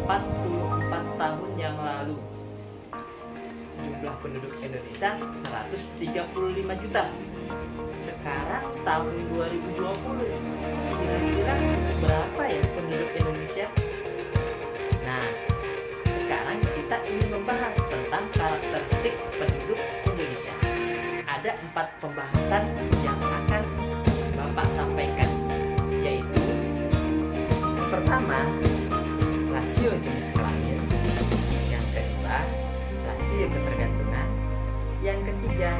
44 tahun yang lalu. Jumlah penduduk Indonesia 135 juta. Sekarang tahun 2020, kira-kira berapa ya penduduk Indonesia? Nah, sekarang kita ingin membahas tentang karakteristik penduduk Indonesia. Ada 4 pembahasan yang akan Bapak sampaikan, yaitu pertama, rasio jenis kelamin, yang kedua, rasio ketergantungan, yang ketiga,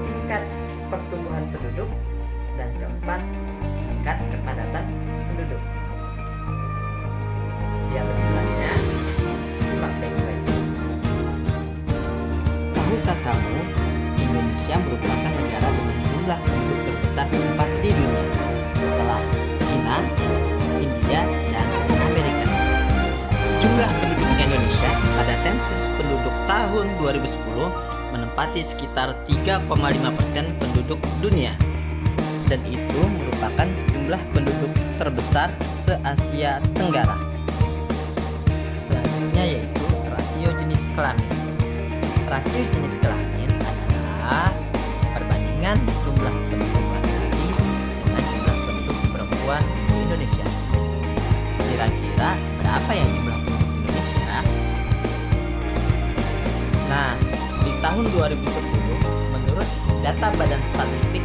tingkat pertumbuhan penduduk, dan keempat, tingkat kepadatan penduduk. Yang lebih jelasnya, simak baik-baik. Tahukah kamu, Indonesia merupakan negara dengan jumlah penduduk terbesar keempat di dunia setelah Cina, India, dan Amerika. Jumlah penduduk Indonesia pada sensus penduduk tahun 2010 menempati sekitar 3,5% penduduk dunia, dan itu merupakan jumlah penduduk terbesar se-Asia Tenggara. Selanjutnya yaitu rasio jenis kelamin. Rasio jenis kelamin adalah perbandingan jumlah penduduk laki-laki dengan jumlah penduduk perempuan di Indonesia. Kira-kira berapa ya jumlah penduduk Indonesia? Nah, di tahun 2010, menurut data Badan Statistik,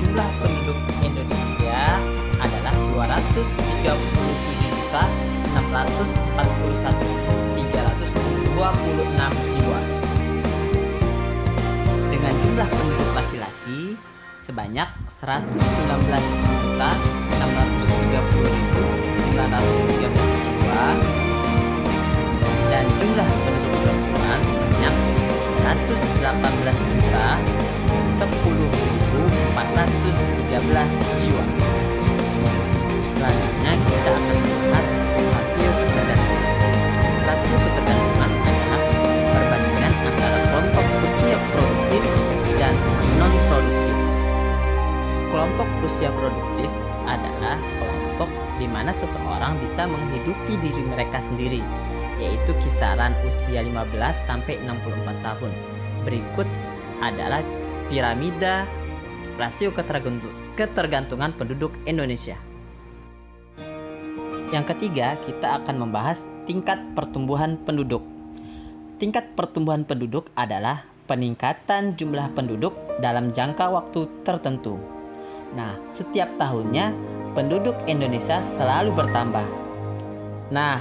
jumlah penduduk Indonesia adalah 237.641.326 jiwa. Dengan jumlah penduduk laki-laki sebanyak 119.630.913 jiwa dan jumlah penduduk perempuan sebanyak 118.010.413 jiwa. Selanjutnya kita akan membahas rasio ketergantungan. Rasio ketergantungan adalah perbandingan antara kelompok usia produktif dan non-produktif. Kelompok usia produktif adalah kelompok di mana seseorang bisa menghidupi diri mereka sendiri, yaitu kisaran usia 15 sampai 64 tahun. Berikut adalah piramida rasio ketergantungan penduduk Indonesia. Yang ketiga, kita akan membahas tingkat pertumbuhan penduduk. Tingkat pertumbuhan penduduk adalah peningkatan jumlah penduduk dalam jangka waktu tertentu. Nah, setiap tahunnya penduduk Indonesia selalu bertambah. Nah,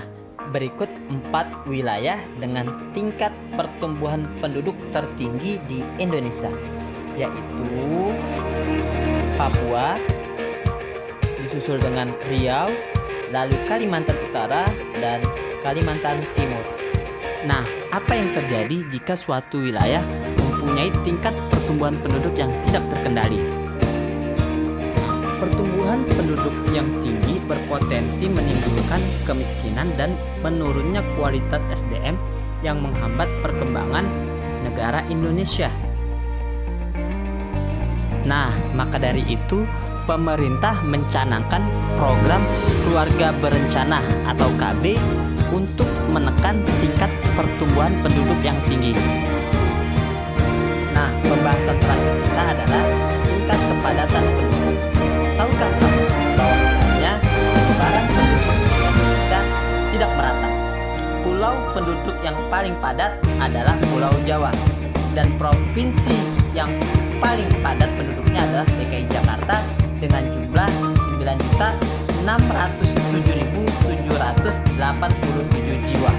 berikut 4 wilayah dengan tingkat pertumbuhan penduduk tertinggi di Indonesia, yaitu Papua, disusul dengan Riau, lalu Kalimantan Utara, dan Kalimantan Timur. Nah, apa yang terjadi jika suatu wilayah mempunyai tingkat pertumbuhan penduduk yang tidak terkendali? Pertumbuhan penduduk yang tinggi berpotensi menimbulkan kemiskinan dan menurunnya kualitas SDM yang menghambat perkembangan negara Indonesia. Nah, maka dari itu pemerintah mencanangkan program Keluarga Berencana atau KB untuk menekan tingkat pertumbuhan penduduk yang tinggi. Nah, pembahasan terakhir kita adalah tingkat kepadatan penduduk. Tahukah kamu bahwasanya penyebaran penduduk Indonesia tidak merata? Pulau penduduk yang paling padat adalah Pulau Jawa, dan provinsi yang paling padat penduduknya adalah DKI Jakarta dengan jumlah 9.607.787 jiwa.